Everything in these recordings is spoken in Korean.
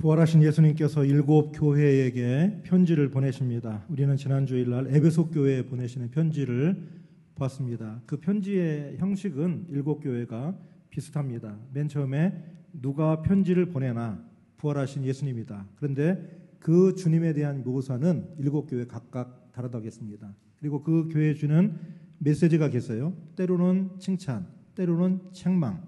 부활하신 예수님께서 7 교회에게 편지를 보내십니다. 우리는 지난 주일날 에베소 교회에 보내시는 편지를 보았습니다. 그 편지의 형식은 7 교회가 비슷합니다. 맨 처음에 누가 편지를 보내나 부활하신 예수님이다. 그런데 그 주님에 대한 묘사는 7 교회 각각 다르다겠습니다. 그리고 그 교회에 주는 메시지가 계세요. 때로는 칭찬, 때로는 책망,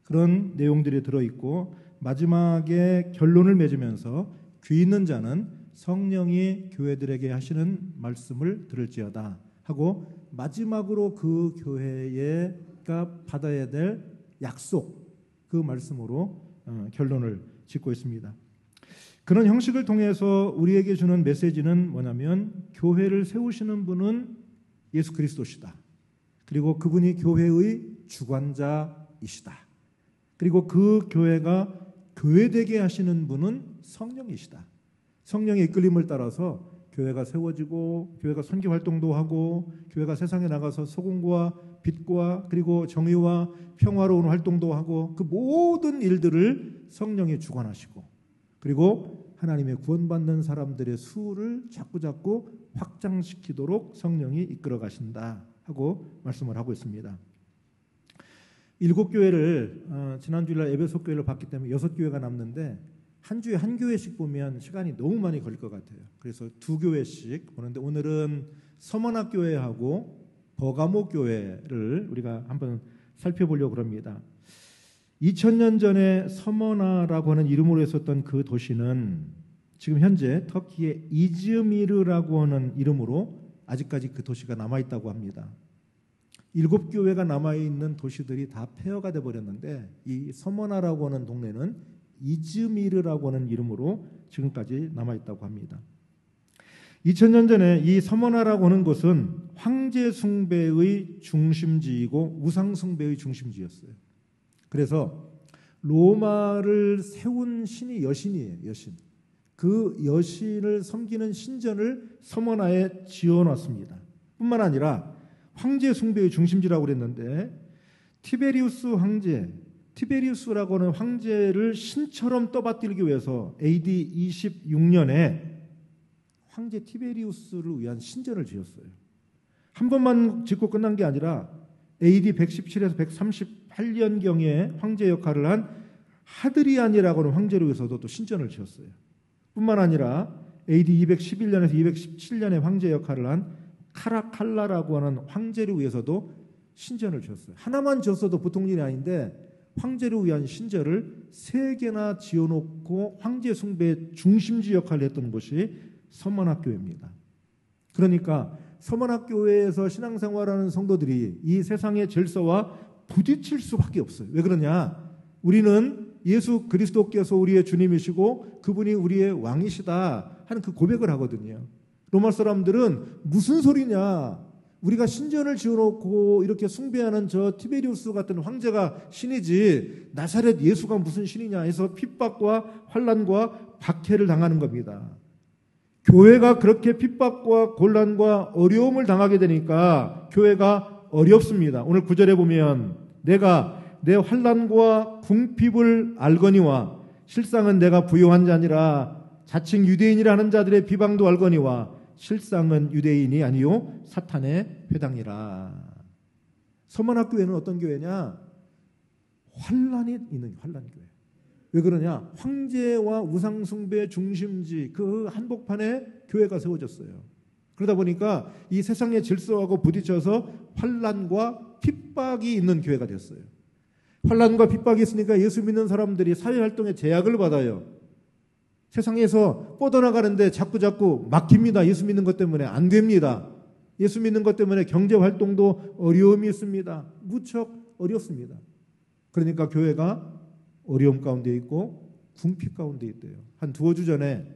그런 내용들이 들어있고 마지막에 결론을 맺으면서 귀 있는 자는 성령이 교회들에게 하시는 말씀을 들을지어다 하고 마지막으로 그 교회가 받아야 될 약속, 그 말씀으로 결론을 짓고 있습니다. 그런 형식을 통해서 우리에게 주는 메시지는 뭐냐면 교회를 세우시는 분은 예수 그리스도시다. 그리고 그분이 교회의 주관자이시다. 그리고 그 교회가 교회되게 하시는 분은 성령이시다. 성령의 이끌림을 따라서 교회가 세워지고 교회가 선교 활동도 하고 교회가 세상에 나가서 소금과 빛과 그리고 정의와 평화로운 활동도 하고 그 모든 일들을 성령이 주관하시고 그리고 하나님의 구원받는 사람들의 수를 자꾸자꾸 확장시키도록 성령이 이끌어 가신다 하고 말씀을 하고 있습니다. 7 교회를 지난 주일날 에베소 교회를 봤기 때문에 6 교회가 남는데 한 주에 한 교회씩 보면 시간이 너무 많이 걸릴 것 같아요. 그래서 2 교회씩 보는데 오늘은 서머나 교회하고 버가모 교회를 우리가 한번 살펴보려고 합니다. 2000년 전에 서머나라고 하는 이름으로 했었던 그 도시는 지금 현재 터키의 이즈미르라고 하는 이름으로 아직까지 그 도시가 남아있다고 합니다. 7 교회가 남아있는 도시들이 다 폐허가 되어버렸는데 이 서머나라고 하는 동네는 이즈미르라고 하는 이름으로 지금까지 남아있다고 합니다. 2000년 전에 이 서머나라고 하는 곳은 황제 숭배의 중심지이고 우상 숭배의 중심지였어요. 그래서 로마를 세운 신이 여신이에요. 여신. 그 여신을 섬기는 신전을 서머나에 지어놨습니다. 뿐만 아니라 황제 숭배의 중심지라고 그랬는데 티베리우스 황제, 티베리우스라고 하는 황제를 신처럼 떠받들기 위해서 AD 26년에 황제 티베리우스를 위한 신전을 지었어요. 한 번만 짓고 끝난 게 아니라 AD 117에서 138년경에 황제 역할을 한 하드리안이라고 하는 황제를 위해서도 또 신전을 지었어요. 뿐만 아니라 AD 211년에서 217년에 황제 역할을 한 카라칼라라고 하는 황제를 위해서도 신전을 지었어요. 하나만 지었어도 보통 일이 아닌데 황제를 위한 신전을 3개나 지어놓고 황제 숭배의 중심지 역할을 했던 곳이 서머나교회입니다. 그러니까 서머나교회에서 신앙생활하는 성도들이 이 세상의 질서와 부딪힐 수밖에 없어요. 왜 그러냐? 우리는 예수 그리스도께서 우리의 주님이시고 그분이 우리의 왕이시다 하는 그 고백을 하거든요. 로마 사람들은 무슨 소리냐? 우리가 신전을 지어놓고 이렇게 숭배하는 저 티베리우스 같은 황제가 신이지 나사렛 예수가 무슨 신이냐 해서 핍박과 환난과 박해를 당하는 겁니다. 교회가 그렇게 핍박과 곤란과 어려움을 당하게 되니까 교회가 어렵습니다. 오늘 9절에 보면 내가 내 환난과 궁핍을 알거니와 실상은 내가 부요한 자니라 자칭 유대인이라는 자들의 비방도 알거니와 실상은 유대인이 아니요 사탄의 회당이라. 서머나 교회는 어떤 교회냐? 환난이 있는 환난 교회. 왜 그러냐? 황제와 우상숭배 중심지 그 한복판에 교회가 세워졌어요. 그러다 보니까 이 세상의 질서하고 부딪혀서 환난과 핍박이 있는 교회가 됐어요. 환난과 핍박이 있으니까 예수 믿는 사람들이 사회활동에 제약을 받아요. 세상에서 뻗어나가는데 자꾸 막힙니다. 예수 믿는 것 때문에 안 됩니다. 예수 믿는 것 때문에 경제활동도 어려움이 있습니다. 무척 어렵습니다. 그러니까 교회가 어려움 가운데 있고 궁핍 가운데 있대요. 한 2주 전에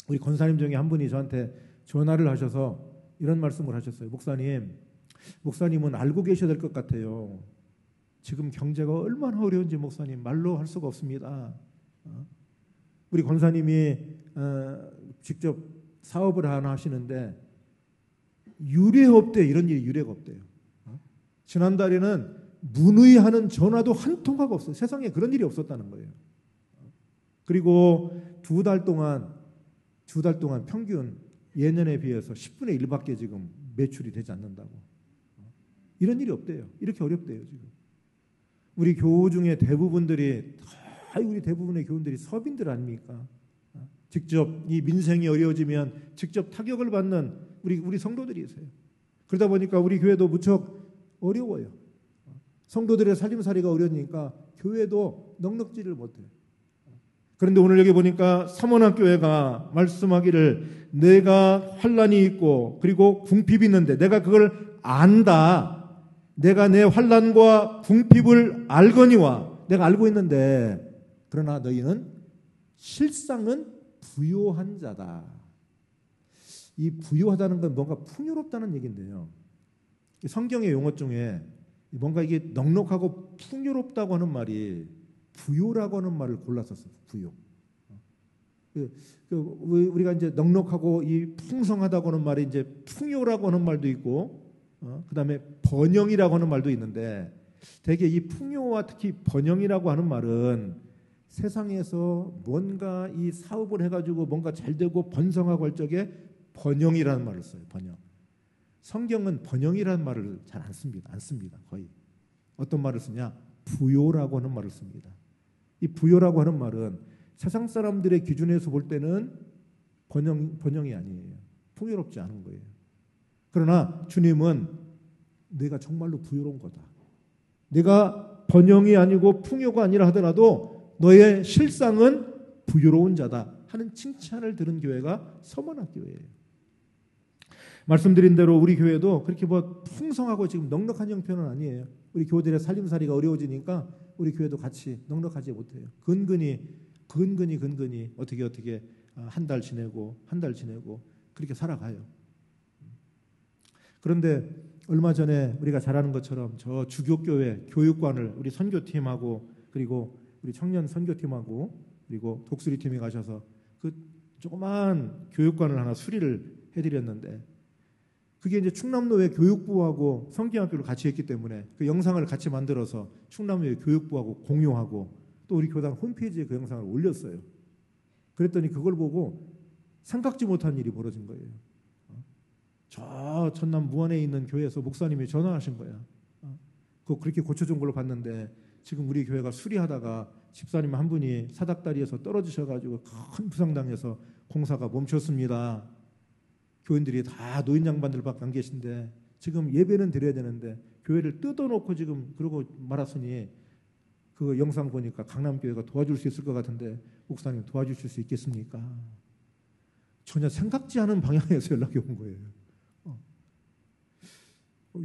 우리 권사님 중에 한 분이 저한테 전화를 하셔서 이런 말씀을 하셨어요. 목사님은 알고 계셔야 될 것 같아요. 지금 경제가 얼마나 어려운지 목사님 말로 할 수가 없습니다. 우리 권사님이 직접 사업을 하나 하시는데 유례없대. 이런 일이 유례가 없대요. 지난달에는 문의하는 전화도 한 통화가 없어요. 세상에 그런 일이 없었다는 거예요. 그리고 두 달 동안 평균 예년에 비해서 10분의 1밖에 지금 매출이 되지 않는다고. 이런 일이 없대요. 이렇게 어렵대요, 지금. 우리 교우 중에 우리 대부분의 교우들이 서민들 아닙니까? 직접 이 민생이 어려워지면 직접 타격을 받는 우리 성도들이세요. 그러다 보니까 우리 교회도 무척 어려워요. 성도들의 살림살이가 어려우니까 교회도 넉넉지를 못해요. 그런데 오늘 여기 보니까 삼원학교회가 말씀하기를 내가 환난이 있고 그리고 궁핍이 있는데 내가 그걸 안다. 내가 내 환난과 궁핍을 알거니와 내가 알고 있는데 그러나 너희는 실상은 부요한 자다. 이 부요하다는 건 뭔가 풍요롭다는 얘기인데요. 성경의 용어 중에 뭔가 이게 넉넉하고 풍요롭다고 하는 말이 부요라고 하는 말을 골랐었어요. 부요. 우리가 이제 넉넉하고 이 풍성하다고 하는 말이 이제 풍요라고 하는 말도 있고, 그다음에 번영이라고 하는 말도 있는데, 되게 이 풍요와 특히 번영이라고 하는 말은 세상에서 뭔가 이 사업을 해가지고 뭔가 잘 되고 번성하고 할 적에 번영이라는 말을 써요. 번영. 성경은 번영이라는 말을 잘 안 씁니다. 거의. 어떤 말을 쓰냐? 부요라고 하는 말을 씁니다. 이 부요라고 하는 말은 세상 사람들의 기준에서 볼 때는 번영이 아니에요. 풍요롭지 않은 거예요. 그러나 주님은 내가 정말로 부요로운 거다. 내가 번영이 아니고 풍요가 아니라 하더라도 너의 실상은 부요로운 자다 하는 칭찬을 들은 교회가 서문학교회예요. 말씀드린 대로 우리 교회도 그렇게 뭐 풍성하고 지금 넉넉한 형편은 아니에요. 우리 교우들의 살림살이가 어려워지니까 우리 교회도 같이 넉넉하지 못해요. 근근히 어떻게 한 달 지내고 그렇게 살아가요. 그런데 얼마 전에 우리가 잘 아는 것처럼 저 주교교회 교육관을 우리 선교팀하고 그리고 우리 청년 선교팀하고 그리고 독수리팀이 가셔서 그 조그만 교육관을 하나 수리를 해드렸는데 그게 이제 충남로의 교육부하고 성경학교를 같이 했기 때문에 그 영상을 같이 만들어서 충남로의 교육부하고 공유하고 또 우리 교단 홈페이지에 그 영상을 올렸어요. 그랬더니 그걸 보고 생각지 못한 일이 벌어진 거예요. 저 전남 무안에 있는 교회에서 목사님이 전화하신 거야. 그거 그렇게 고쳐준 걸로 봤는데 지금 우리 교회가 수리하다가 집사님 한 분이 사닥다리에서 떨어지셔가지고 큰 부상당해서 공사가 멈췄습니다. 교인들이 다 노인 양반들밖에 안 계신데 지금 예배는 드려야 되는데 교회를 뜯어놓고 지금 그러고 말았으니 그 영상 보니까 강남교회가 도와줄 수 있을 것 같은데 목사님 도와주실 수 있겠습니까? 전혀 생각지 않은 방향에서 연락이 온 거예요.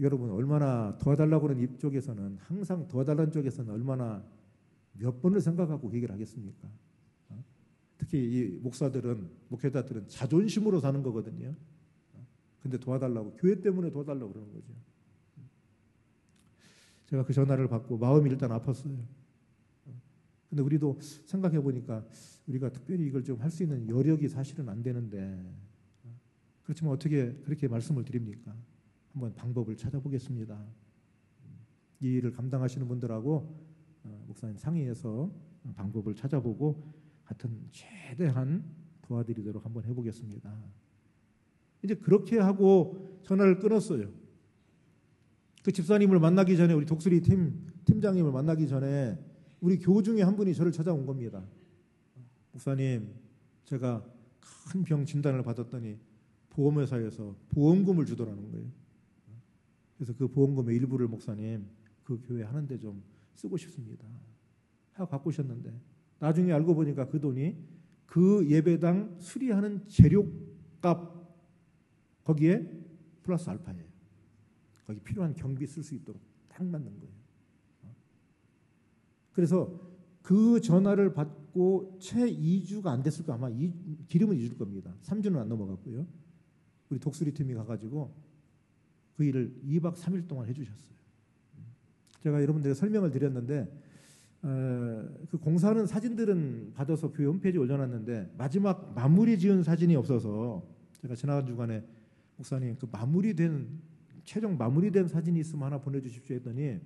여러분 얼마나 도와달라고 하는 이쪽에서는 항상 도와달라는 쪽에서는 얼마나 몇 번을 생각하고 그 얘기를 하겠습니까? 특히 이 목회자들은 자존심으로 사는 거거든요. 근데 도와달라고 교회 때문에 도와달라고 그러는 거죠. 제가 그 전화를 받고 마음이 일단 아팠어요. 근데 우리도 생각해 보니까 우리가 특별히 이걸 좀 할 수 있는 여력이 사실은 안 되는데 그렇지만 어떻게 그렇게 말씀을 드립니까? 한번 방법을 찾아보겠습니다. 이 일을 감당하시는 분들하고 목사님 상의해서 방법을 찾아보고 하여튼 최대한 도와드리도록 한번 해보겠습니다. 이제 그렇게 하고 전화를 끊었어요. 그 집사님을 만나기 전에 우리 독수리 팀장님을 만나기 전에 우리 교우 중에 한 분이 저를 찾아온 겁니다. 목사님, 제가 큰 병 진단을 받았더니 보험회사에서 보험금을 주더라는 거예요. 그래서 그 보험금의 일부를 목사님 그 교회 하는데 좀 쓰고 싶습니다 하고 갖고 오셨는데 나중에 알고 보니까 그 돈이 그 예배당 수리하는 재료값 거기에 플러스 알파예요. 거기 필요한 경비 쓸 수 있도록 딱 맞는 거예요. 그래서 그 전화를 받고 채 2주가 안 됐을 거 아마 기름은 잊을 겁니다. 3주는 안 넘어갔고요. 우리 독수리 팀이 가가지고 그 일을 2박 3일 동안 해주셨어요. 제가 여러분들에게 설명을 드렸는데 그 공사하는 사진들은 받아서 교회 홈페이지에 올려놨는데 마지막 마무리 지은 사진이 없어서 제가 지나간 주간에 목사님 그 최종 마무리된 사진이 있으면 하나 보내주십시오 했더니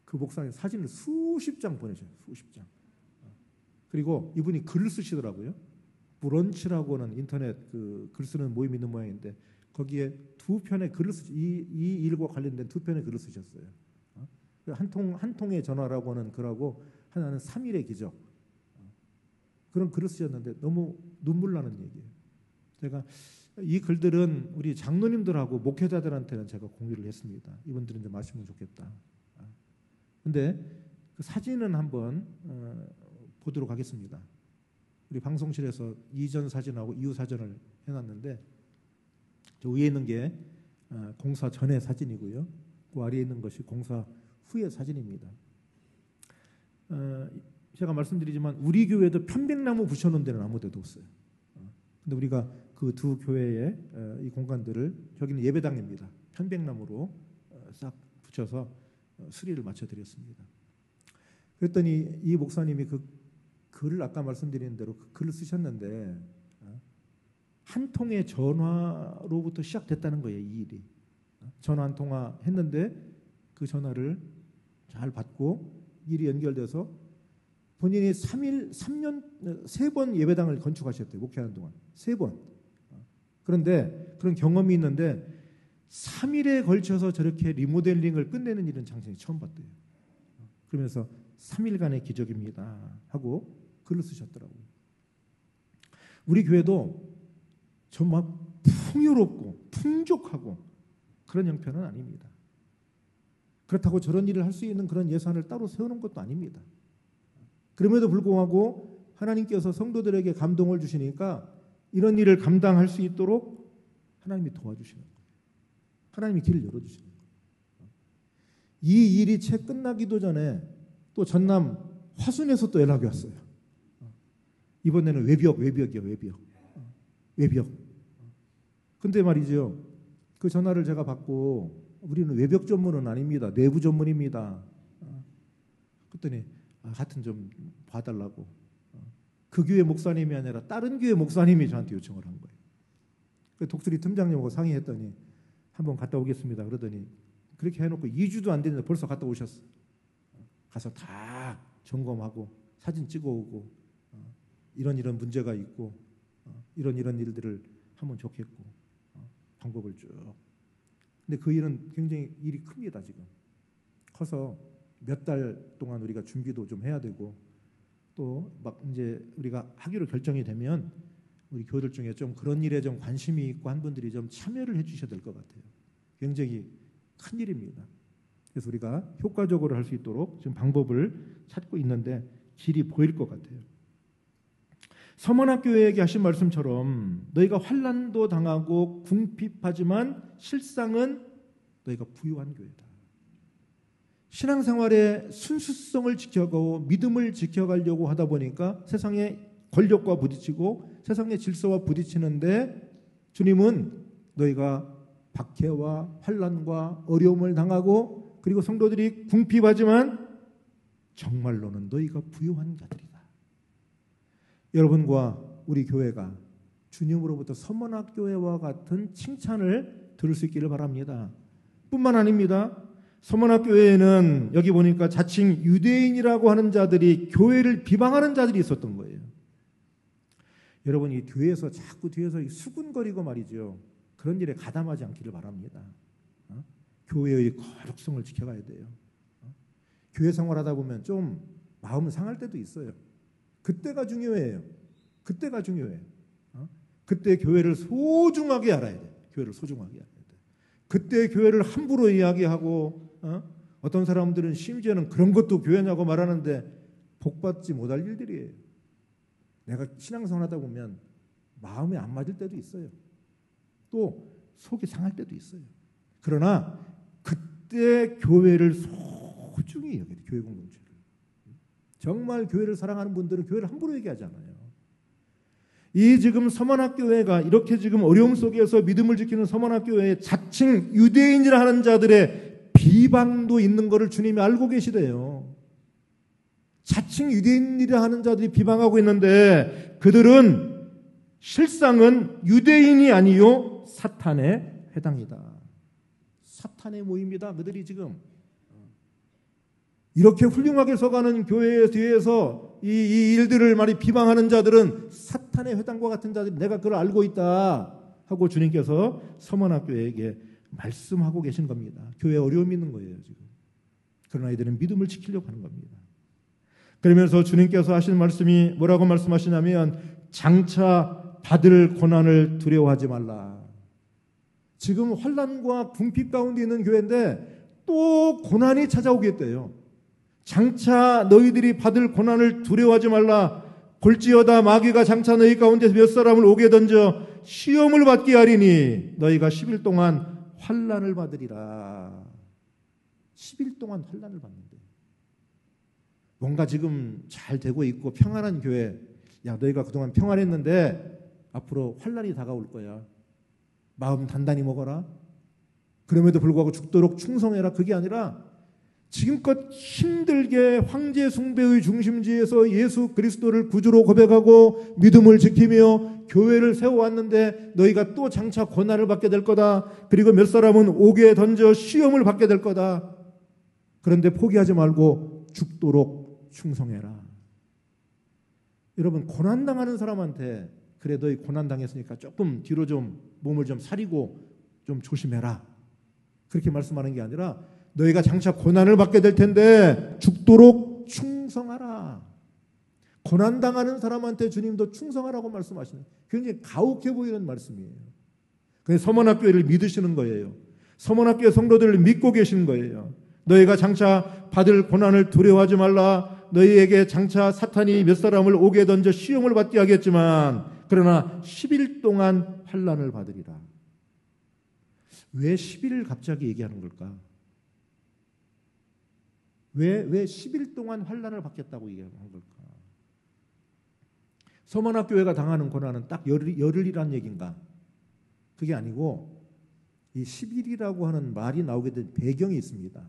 그 목사님 사진을 수십 장 보내줘요. 수십 장. 그리고 이분이 글을 쓰시더라고요. 브런치라고 하는 인터넷 글 쓰는 모임이 있는 모양인데 거기에 두 편의 글을 이 일과 관련된 두 편의 글을 쓰셨어요. 한 통의 전화라고 하는 글하고 하나는 3일의 기적. 그런 글을 쓰셨는데 너무 눈물 나는 얘기예요. 제가 이 글들은 우리 장로님들하고 목회자들한테는 제가 공유를 했습니다. 이분들은 좀 아시면 좋겠다. 근데 그 사진은 한번 보도록 하겠습니다. 우리 방송실에서 이전 사진하고 이후 사진을 해놨는데 저 위에 있는 게 공사 전의 사진이고요. 그 아래에 있는 것이 공사 후의 사진입니다. 제가 말씀드리지만 우리 교회도 편백나무 붙여놓은 데는 아무 데도 없어요. 근데 우리가 그 두 교회의 이 공간들을 여기는 예배당입니다. 편백나무로 싹 붙여서 수리를 마쳐드렸습니다. 그랬더니 이 목사님이 그 글을 아까 말씀드린 대로 그 글을 쓰셨는데 한 통의 전화로부터 시작됐다는 거예요. 이 일이. 전화 한 통화 했는데 그 전화를 잘 받고 일이 연결돼서 본인이 3년 3번 예배당을 건축하셨대요. 목회하는 동안 3번. 그런데 그런 경험이 있는데 3일에 걸쳐서 저렇게 리모델링을 끝내는 일은 장생이 처음 봤대요. 그러면서 3일간의 기적입니다 하고 글을 쓰셨더라고요. 우리 교회도 정말 풍요롭고 풍족하고 그런 형편은 아닙니다. 그렇다고 저런 일을 할 수 있는 그런 예산을 따로 세우는 것도 아닙니다. 그럼에도 불구하고 하나님께서 성도들에게 감동을 주시니까 이런 일을 감당할 수 있도록 하나님이 도와주시는 거예요. 하나님이 길을 열어주시는 거예요. 이 일이 채 끝나기도 전에 또 전남 화순에서 또 연락이 왔어요. 이번에는 외벽이요. 외벽. 근데 말이죠. 그 전화를 제가 받고 우리는 외벽 전문은 아닙니다. 내부 전문입니다. 그랬더니 하여튼 좀 봐달라고. 그 교회 목사님이 아니라 다른 교회 목사님이 저한테 요청을 한 거예요. 그 독수리 팀장님하고 상의했더니 한번 갔다 오겠습니다. 그러더니 그렇게 해놓고 2주도 안 됐는데 벌써 갔다 오셨어요. 가서 다 점검하고 사진 찍어오고 이런 문제가 있고 이런 일들을 하면 좋겠고 방법을 쭉. 근데 그 일은 굉장히 일이 큽니다. 지금 커서 몇 달 동안 우리가 준비도 좀 해야 되고 또 막 이제 우리가 하기로 결정이 되면 우리 교회들 중에 좀 그런 일에 좀 관심이 있고 한 분들이 좀 참여를 해주셔야 될 것 같아요. 굉장히 큰 일입니다. 그래서 우리가 효과적으로 할 수 있도록 지금 방법을 찾고 있는데 길이 보일 것 같아요. 서문학교회에게 하신 말씀처럼 너희가 환난도 당하고 궁핍하지만 실상은 너희가 부유한 교회다. 신앙생활의 순수성을 지켜가고 믿음을 지켜가려고 하다 보니까 세상의 권력과 부딪히고 세상의 질서와 부딪히는데 주님은 너희가 박해와 환난과 어려움을 당하고 그리고 성도들이 궁핍하지만 정말로는 너희가 부유한 자들이다. 여러분과 우리 교회가 주님으로부터 서문학교회와 같은 칭찬을 들을 수 있기를 바랍니다. 뿐만 아닙니다. 서문학교회에는 여기 보니까 자칭 유대인이라고 하는 자들이 교회를 비방하는 자들이 있었던 거예요. 여러분 이 교회에서 자꾸 뒤에서 수군거리고 말이죠. 그런 일에 가담하지 않기를 바랍니다. 교회의 거룩성을 지켜가야 돼요. 교회 생활하다 보면 좀 마음 상할 때도 있어요. 그때가 중요해요. 그때가 중요해요. 그때 교회를 소중하게 알아야 돼요. 교회를 소중하게 알아야 돼요. 그때 교회를 함부로 이야기하고 어떤 사람들은 심지어는 그런 것도 교회냐고 말하는데 복받지 못할 일들이에요. 내가 신앙생활 하다 보면 마음에 안 맞을 때도 있어요. 또 속이 상할 때도 있어요. 그러나 그때 교회를 소중히 여겨야 돼요. 교회 공동체를. 정말 교회를 사랑하는 분들은 교회를 함부로 얘기하잖아요. 이 지금 서문학교회가 이렇게 지금 어려움 속에서 믿음을 지키는 서문학교회에 자칭 유대인이라 하는 자들의 비방도 있는 것을 주님이 알고 계시대요. 자칭 유대인이라 하는 자들이 비방하고 있는데 그들은 실상은 유대인이 아니요 사탄의 회당이다. 사탄의 모임이다. 그들이 지금 이렇게 훌륭하게 서가는 교회에 뒤에서 이 일들을 많이 비방하는 자들은 사탄의 회당과 같은 자들이 내가 그걸 알고 있다 하고 주님께서 서머나교회에게 말씀하고 계신 겁니다. 교회에 어려움이 있는 거예요, 지금. 그러나 이들은 믿음을 지키려고 하는 겁니다. 그러면서 주님께서 하신 말씀이 뭐라고 말씀하시냐면 장차 받을 고난을 두려워하지 말라. 지금 환난과 궁핍 가운데 있는 교회인데 또 고난이 찾아오겠대요. 장차 너희들이 받을 고난을 두려워하지 말라. 볼지어다 마귀가 장차 너희 가운데서 몇 사람을 오게 던져 시험을 받게 하리니 너희가 10일 동안 환난을 받으리라. 10일 동안 환난을 받는데 뭔가 지금 잘 되고 있고 평안한 교회, 야 너희가 그동안 평안했는데 앞으로 환난이 다가올 거야. 마음 단단히 먹어라. 그럼에도 불구하고 죽도록 충성해라. 그게 아니라 지금껏 힘들게 황제 숭배의 중심지에서 예수 그리스도를 구주로 고백하고 믿음을 지키며 교회를 세워왔는데 너희가 또 장차 고난을 받게 될 거다. 그리고 몇 사람은 옥에 던져 시험을 받게 될 거다. 그런데 포기하지 말고 죽도록 충성해라. 여러분, 고난당하는 사람한테 그래 너희 고난당했으니까 조금 뒤로 좀 몸을 좀 사리고 좀 조심해라. 그렇게 말씀하는 게 아니라 너희가 장차 고난을 받게 될 텐데 죽도록 충성하라. 고난당하는 사람한테 주님도 충성하라고 말씀하시는 굉장히 가혹해 보이는 말씀이에요. 그래서 서머나교회를 믿으시는 거예요. 서머나교회 성도들을 믿고 계시는 거예요. 너희가 장차 받을 고난을 두려워하지 말라. 너희에게 장차 사탄이 몇 사람을 옥에 던져 시험을 받게 하겠지만 그러나 10일 동안 환난을 받으리라. 왜 10일을 갑자기 얘기하는 걸까? 왜 10일 동안 환난을 받겠다고 얘기하는 걸까? 서머나교회가 당하는 고난은 딱 열흘이란 얘기인가? 그게 아니고 이 10일이라고 하는 말이 나오게 된 배경이 있습니다.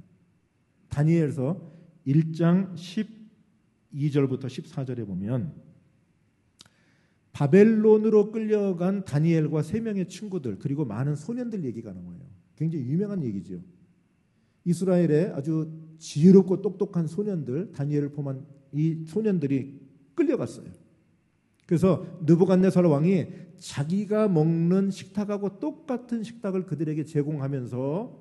다니엘서 1장 12절부터 14절에 보면 바벨론으로 끌려간 다니엘과 3명의 친구들 그리고 많은 소년들 얘기가 나와요. 굉장히 유명한 얘기죠. 이스라엘의 아주 지혜롭고 똑똑한 소년들, 다니엘을 포함한 이 소년들이 끌려갔어요. 그래서 느부갓네살 왕이 자기가 먹는 식탁하고 똑같은 식탁을 그들에게 제공하면서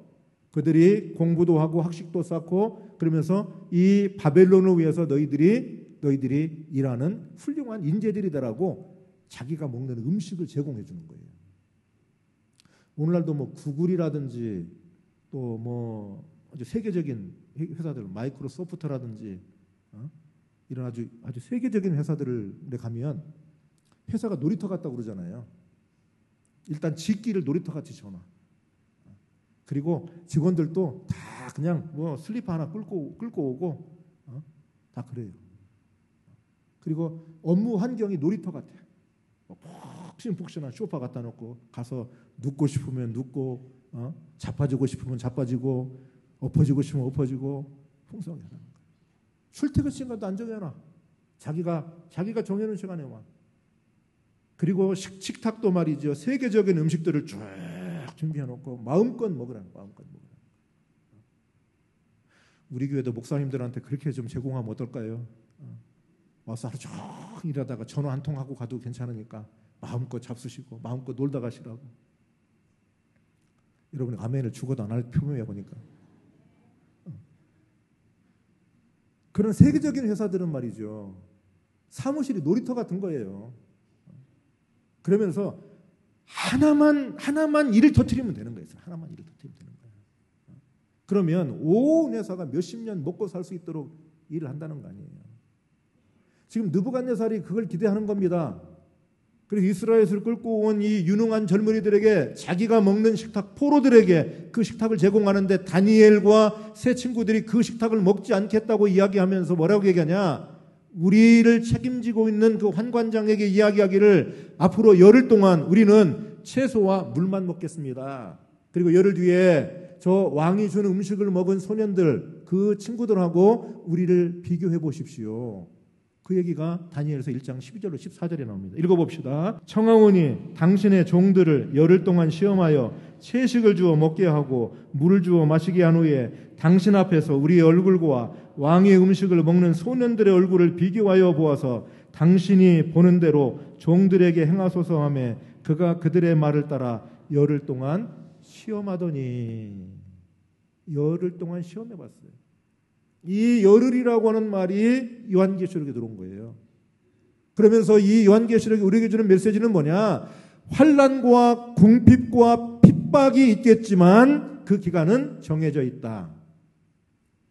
그들이 공부도 하고 학식도 쌓고 그러면서 이 바벨론을 위해서 너희들이 일하는 훌륭한 인재들이다라고 자기가 먹는 음식을 제공해 주는 거예요. 오늘날도 뭐 구글이라든지 또 뭐 아주 세계적인 회사들, 마이크로소프트라든지 이런 아주 세계적인 회사들에 가면 회사가 놀이터 같다고 그러잖아요. 일단 짓기를 놀이터 같이 전화. 그리고 직원들도 다 그냥 뭐 슬리퍼 하나 끌고 오고 다 그래요. 그리고 업무 환경이 놀이터 같아. 푹신푹신한 소파 갖다 놓고 가서 눕고 싶으면 눕고 자빠지고 싶으면 자빠지고 엎어지고 싶으면 엎어지고 풍성하게 하는 거예요. 출퇴근 시간도 안 정해놔. 자기가 정해놓은 시간에 와. 그리고 식탁도 말이죠. 세계적인 음식들을 쭉 준비해놓고 마음껏 먹으라는 마음껏 먹으라는. 우리 교회도 목사님들한테 그렇게 좀 제공하면 어떨까요? 와서 하루 종일 일하다가 전화 한 통 하고 가도 괜찮으니까 마음껏 잡수시고 마음껏 놀다 가시라고. 여러분이 아멘을 죽어도 안 할 표명해 보니까. 그런 세계적인 회사들은 말이죠. 사무실이 놀이터 같은 거예요. 그러면서 하나만 일을 터뜨리면 되는 거예요. 하나만 일을 터뜨리면 되는 거예요. 그러면 온 회사가 몇십 년 먹고 살 수 있도록 일을 한다는 거 아니에요. 지금 느부갓네살이 그걸 기대하는 겁니다. 그래서 이스라엘을 끌고 온 이 유능한 젊은이들에게 자기가 먹는 식탁, 포로들에게 그 식탁을 제공하는데 다니엘과 세 친구들이 그 식탁을 먹지 않겠다고 이야기하면서 뭐라고 얘기하냐? 우리를 책임지고 있는 그 환관장에게 이야기하기를 앞으로 열흘 동안 우리는 채소와 물만 먹겠습니다. 그리고 열흘 뒤에 저 왕이 주는 음식을 먹은 소년들, 그 친구들하고 우리를 비교해 보십시오. 그 얘기가 다니엘서 1장 12절로 14절에 나옵니다. 읽어봅시다. 청하오니 당신의 종들을 열흘 동안 시험하여 채식을 주어 먹게 하고 물을 주어 마시게 한 후에 당신 앞에서 우리의 얼굴과 왕의 음식을 먹는 소년들의 얼굴을 비교하여 보아서 당신이 보는 대로 종들에게 행하소서 하며 그가 그들의 말을 따라 열흘 동안 시험하더니 열흘 동안 시험해봤어요. 이 열흘이라고 하는 말이 요한계시록에 들어온 거예요. 그러면서 이 요한계시록이 우리에게 주는 메시지는 뭐냐? 환난과 궁핍과 핍박이 있겠지만 그 기간은 정해져 있다.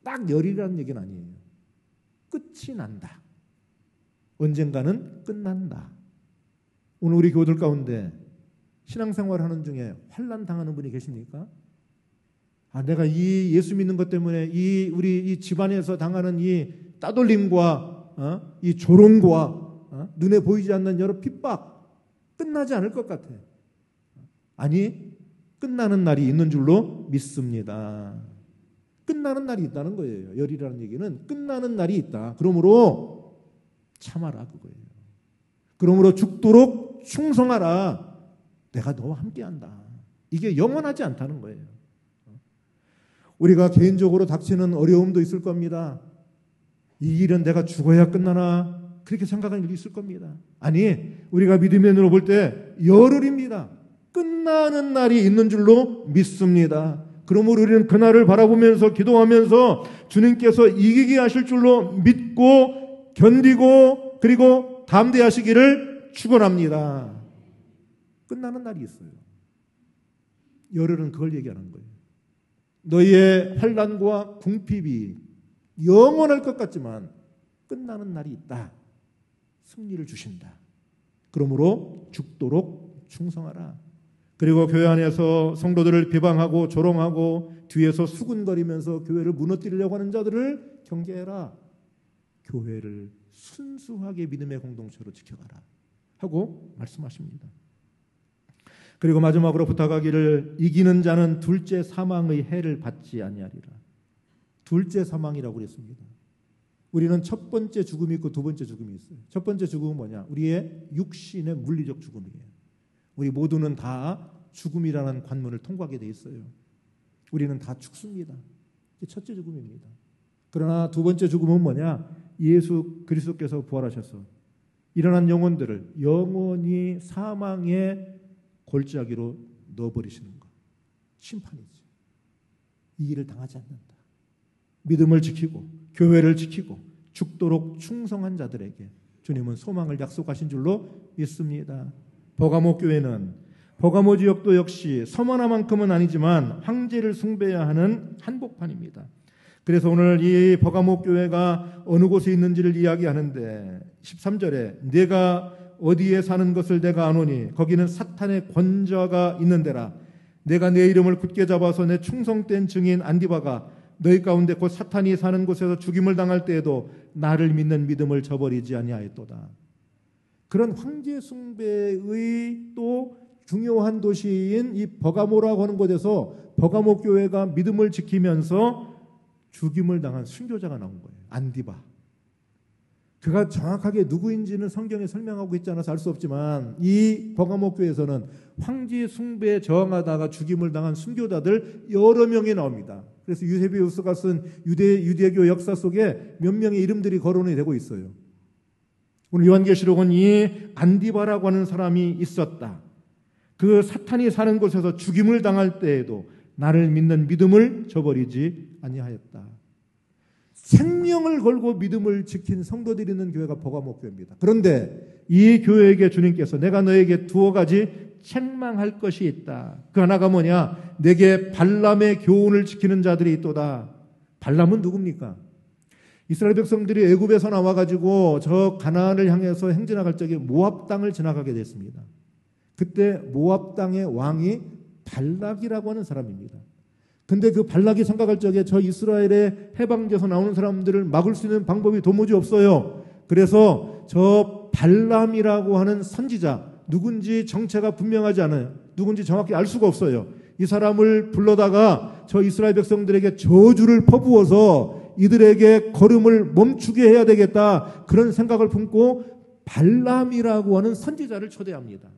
딱 열흘이라는 얘기는 아니에요. 끝이 난다. 언젠가는 끝난다. 오늘 우리 교우들 가운데 신앙생활 하는 중에 환난 당하는 분이 계십니까? 내가 이 예수 믿는 것 때문에 우리 이 집안에서 당하는 이 따돌림과 이 조롱과 눈에 보이지 않는 여러 핍박 끝나지 않을 것 같아. 아니, 끝나는 날이 있는 줄로 믿습니다. 끝나는 날이 있다는 거예요. 열이라는 얘기는 끝나는 날이 있다. 그러므로 참아라 그거예요. 그러므로 죽도록 충성하라. 내가 너와 함께한다. 이게 영원하지 않다는 거예요. 우리가 개인적으로 닥치는 어려움도 있을 겁니다. 이 일은 내가 죽어야 끝나나 그렇게 생각하는 일이 있을 겁니다. 아니, 우리가 믿음의 눈으로 볼 때 열흘입니다. 끝나는 날이 있는 줄로 믿습니다. 그러므로 우리는 그날을 바라보면서 기도하면서 주님께서 이기게 하실 줄로 믿고 견디고 그리고 담대하시기를 축원합니다. 끝나는 날이 있어요. 열흘은 그걸 얘기하는 거예요. 너희의 환난과 궁핍이 영원할 것 같지만 끝나는 날이 있다. 승리를 주신다. 그러므로 죽도록 충성하라. 그리고 교회 안에서 성도들을 비방하고 조롱하고 뒤에서 수군거리면서 교회를 무너뜨리려고 하는 자들을 경계해라. 교회를 순수하게 믿음의 공동체로 지켜가라 하고 말씀하십니다. 그리고 마지막으로 부탁하기를 이기는 자는 둘째 사망의 해를 받지 아니하리라. 둘째 사망이라고 그랬습니다. 우리는 첫 번째 죽음이 있고 두 번째 죽음이 있어요. 첫 번째 죽음은 뭐냐? 우리의 육신의 물리적 죽음이에요. 우리 모두는 다 죽음이라는 관문을 통과하게 돼 있어요. 우리는 다 죽습니다. 이게 첫째 죽음입니다. 그러나 두 번째 죽음은 뭐냐? 예수 그리스도께서 부활하셔서 일어난 영혼들을 영원히 사망의 골짜기로 넣어버리시는 것. 심판이지. 이 일을 당하지 않는다. 믿음을 지키고 교회를 지키고 죽도록 충성한 자들에게 주님은 소망을 약속하신 줄로 믿습니다. 버가모 교회는 버가모 지역도 역시 섬 하나만큼은 아니지만 황제를 숭배해야 하는 한복판입니다. 그래서 오늘 이 버가모 교회가 어느 곳에 있는지를 이야기하는데 13절에 내가 어디에 사는 것을 내가 아노니 거기는 사탄의 권좌가 있는 데라. 내가 내 이름을 굳게 잡아서 내 충성된 증인 안디바가 너희 가운데 곧 사탄이 사는 곳에서 죽임을 당할 때에도 나를 믿는 믿음을 저버리지 아니하였도다. 그런 황제 숭배의 또 중요한 도시인 이 버가모라고 하는 곳에서 버가모 교회가 믿음을 지키면서 죽임을 당한 순교자가 나온 거예요. 안디바. 그가 정확하게 누구인지는 성경에 설명하고 있지 않아서 알 수 없지만 이 버가모 교회에서는 황제 숭배에 저항하다가 죽임을 당한 순교자들 여러 명이 나옵니다. 그래서 유세비우스가 쓴 유대교 역사 속에 몇 명의 이름들이 거론이 되고 있어요. 오늘 요한계시록은 이 안디바라고 하는 사람이 있었다. 그 사탄이 사는 곳에서 죽임을 당할 때에도 나를 믿는 믿음을 저버리지 아니하였다. 생명을 걸고 믿음을 지킨 성도들이 있는 교회가 버가모 교회입니다. 그런데 이 교회에게 주님께서 내가 너에게 두어 가지 책망할 것이 있다. 그 하나가 뭐냐? 내게 발람의 교훈을 지키는 자들이 있도다. 발람은 누굽니까? 이스라엘 백성들이 애굽에서 나와가지고 저 가나안을 향해서 행진나갈 적에 모압 땅을 지나가게 됐습니다. 그때 모압 땅의 왕이 발락이라고 하는 사람입니다. 근데 그 발락이 생각할 적에 저 이스라엘의 해방돼서 나오는 사람들을 막을 수 있는 방법이 도무지 없어요. 그래서 저 발람이라고 하는 선지자, 누군지 정체가 분명하지 않아요. 누군지 정확히 알 수가 없어요. 이 사람을 불러다가 저 이스라엘 백성들에게 저주를 퍼부어서 이들에게 걸음을 멈추게 해야 되겠다. 그런 생각을 품고 발람이라고 하는 선지자를 초대합니다.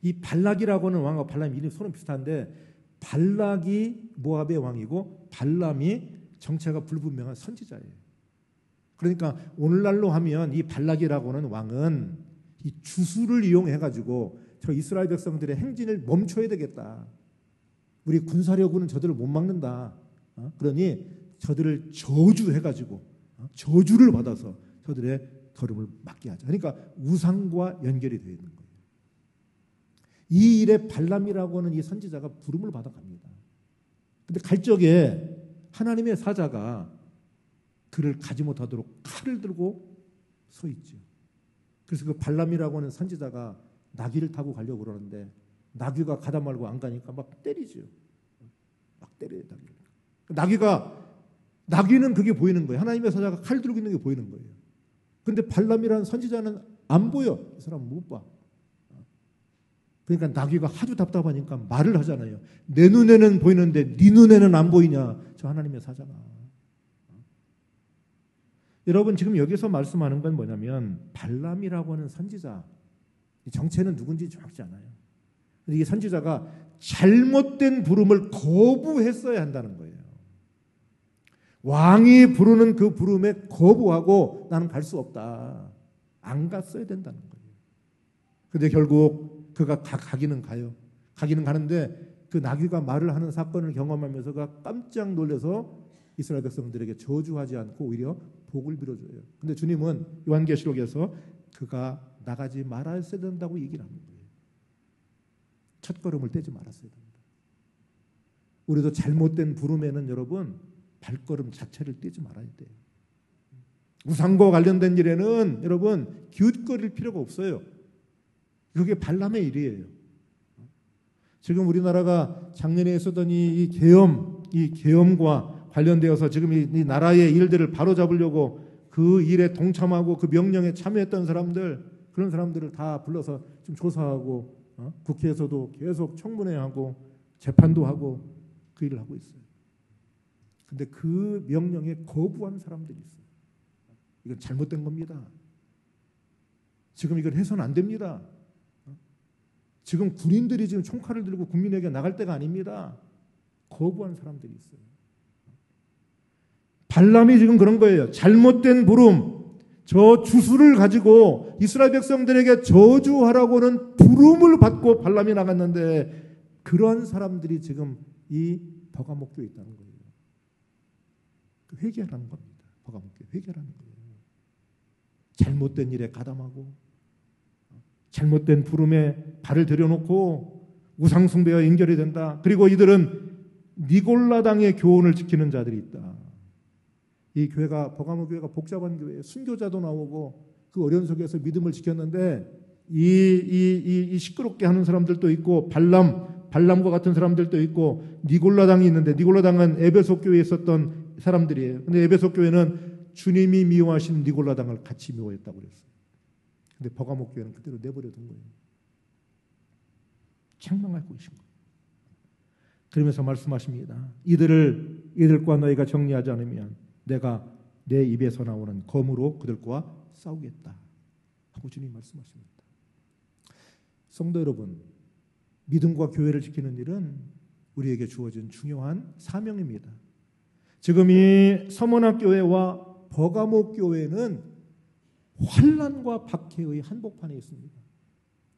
이 발락이라고 하는 왕과 발람 이름이 서로 비슷한데 발락이 모압의 왕이고 발람이 정체가 불분명한 선지자예요. 그러니까 오늘날로 하면 이 발락이라고는 왕은 이 주술을 이용해가지고 저 이스라엘 백성들의 행진을 멈춰야 되겠다. 우리 군사력으로는 저들을 못 막는다. 그러니 저들을 저주해가지고 저주를 받아서 저들의 걸음을 막게 하자. 그러니까 우상과 연결이 되어 있는 거예요. 이 일에 발람이라고 하는 이 선지자가 부름을 받아갑니다. 근데 갈 적에 하나님의 사자가 그를 가지 못하도록 칼을 들고 서 있죠. 그래서 그 발람이라고 하는 선지자가 나귀를 타고 가려고 그러는데 나귀가 가다 말고 안 가니까 막 때리죠. 막 때려요, 나귀를. 나귀는 그게 보이는 거예요. 하나님의 사자가 칼 들고 있는 게 보이는 거예요. 그런데 발람이라는 선지자는 안 보여. 이 사람은 못 봐. 그러니까 나귀가 하도 답답하니까 말을 하잖아요. 내 눈에는 보이는데 네 눈에는 안 보이냐. 저 하나님의 사자가. 여러분 지금 여기서 말씀하는 건 뭐냐면 발람이라고 하는 선지자. 정체는 누군지 정확지 않아요. 이 선지자가 잘못된 부름을 거부했어야 한다는 거예요. 왕이 부르는 그 부름에 거부하고 나는 갈 수 없다. 안 갔어야 된다는 거예요. 그런데 결국 그가 가기는 가요. 가기는 가는데 그 나귀가 말을 하는 사건을 경험하면서 그가 깜짝 놀라서 이스라엘 백성들에게 저주하지 않고 오히려 복을 빌어줘요. 그런데 주님은 요한계시록에서 그가 나가지 말았어야 된다고 얘기를 하는 거예요. 첫걸음을 떼지 말았어야 됩니다. 우리도 잘못된 부름에는 여러분 발걸음 자체를 떼지 말아야 돼요. 우상과 관련된 일에는 여러분 기웃거릴 필요가 없어요. 그게 발람의 일이에요. 지금 우리나라가 작년에 있었던 이 계엄과 관련되어서 지금 이 나라의 일들을 바로잡으려고 그 일에 동참하고 그 명령에 참여했던 사람들, 그런 사람들을 다 불러서 좀 조사하고 국회에서도 계속 청문회하고 재판도 하고 그 일을 하고 있어요. 근데 그 명령에 거부한 사람들이 있어요. 이건 잘못된 겁니다. 지금 이걸 해서는 안 됩니다. 지금 군인들이 지금 총칼을 들고 국민에게 나갈 때가 아닙니다. 거부한 사람들이 있어요. 발람이 지금 그런 거예요. 잘못된 부름, 저 주술을 가지고 이스라엘 백성들에게 저주하라고는 부름을 받고 발람이 나갔는데 그런 사람들이 지금 이 버가목교에 있다는 거예요. 회개하라는 겁니다. 버가목교에 회개하라는 거예요. 잘못된 일에 가담하고 잘못된 부름에 발을 들여놓고 우상숭배와 연결이 된다. 그리고 이들은 니골라당의 교훈을 지키는 자들이 있다. 이 교회가 버가모 교회가 복잡한 교회예요. 순교자도 나오고 그 어려운 속에서 믿음을 지켰는데 이 시끄럽게 하는 사람들도 있고 발람과 같은 사람들도 있고 니골라당이 있는데 니골라당은 에베소 교회에 있었던 사람들이에요. 근데 에베소 교회는 주님이 미워하시는 니골라당을 같이 미워했다고 그랬어요. 근데 버가모 교회는 그대로 내버려 둔 거예요. 책망하고 계신 거예요. 그러면서 말씀하십니다. 이들과 너희가 정리하지 않으면 내가 내 입에서 나오는 검으로 그들과 싸우겠다 하고 주님 말씀하십니다. 성도 여러분, 믿음과 교회를 지키는 일은 우리에게 주어진 중요한 사명입니다. 지금 이 서머나 교회와 버가모 교회는 환난과 박해의 한복판에 있습니다.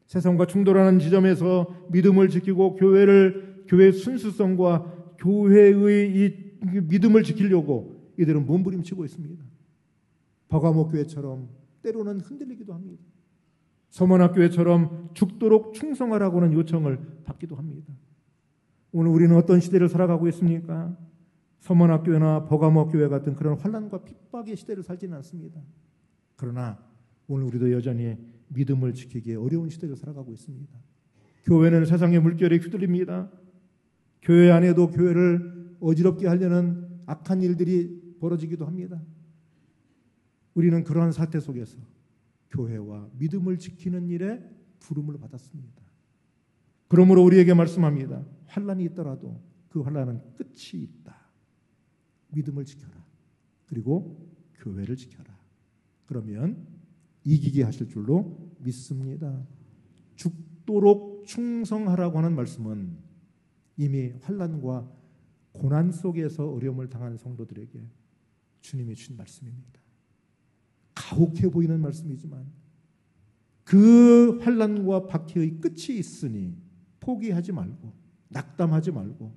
세상과 충돌하는 지점에서 믿음을 지키고 교회의 순수성과 교회의 이 믿음을 지키려고 이들은 몸부림치고 있습니다. 버가모 교회처럼 때로는 흔들리기도 합니다. 서머나 교회처럼 죽도록 충성하라고 하는 요청을 받기도 합니다. 오늘 우리는 어떤 시대를 살아가고 있습니까? 서머나 교회나 버가모 교회 같은 그런 환난과 핍박의 시대를 살지는 않습니다. 그러나 오늘 우리도 여전히 믿음을 지키기에 어려운 시대를 살아가고 있습니다. 교회는 세상의 물결에 휘둘립니다. 교회 안에도 교회를 어지럽게 하려는 악한 일들이 벌어지기도 합니다. 우리는 그러한 사태 속에서 교회와 믿음을 지키는 일에 부름을 받았습니다. 그러므로 우리에게 말씀합니다. 환난이 있더라도 그 환난은 끝이 있다. 믿음을 지켜라. 그리고 교회를 지켜라. 그러면 이기게 하실 줄로 믿습니다. 죽도록 충성하라고 하는 말씀은 이미 환난과 고난 속에서 어려움을 당하는 성도들에게 주님이 주신 말씀입니다. 가혹해 보이는 말씀이지만 그 환난과 박해의 끝이 있으니 포기하지 말고 낙담하지 말고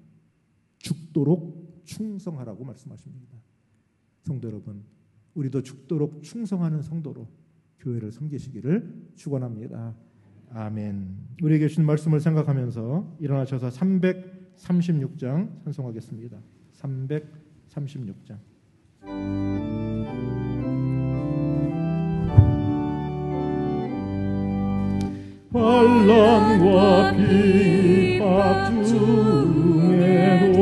죽도록 충성하라고 말씀하십니다. 성도 여러분, 우리도 죽도록 충성하는 성도로 교회를 섬기시기를 축원합니다. 아멘. 우리에게 주신 말씀을 생각하면서 일어나셔서 336장 찬송하겠습니다. 336장. 환난과 핍박 중에도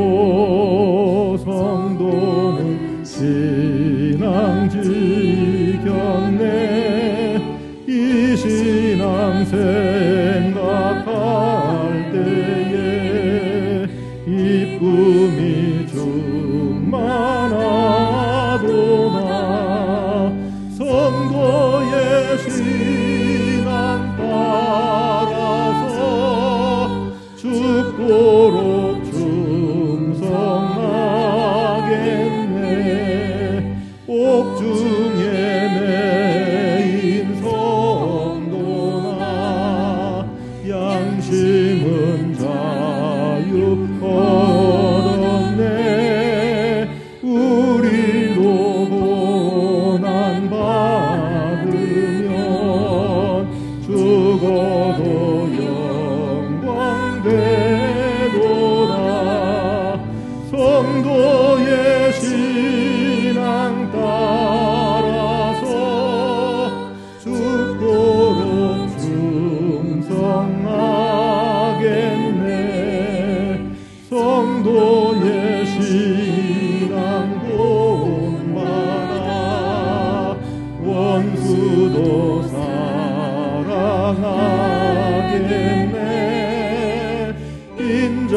성도는 신앙 지켰네. 이 신앙 생각할 때에 기쁨이 충만하도다. 성도의 신앙 따라서 죽도록 충성하겠네. 옥중에 매인 성도나 양심은 자유 얻었네. 우리도 고난 받으면 죽어도 영광 되도다. 성도의 신앙 따라서 죽도록 충성하겠네. 성도의 신앙 본받아 원수도 사랑하겠네. 인자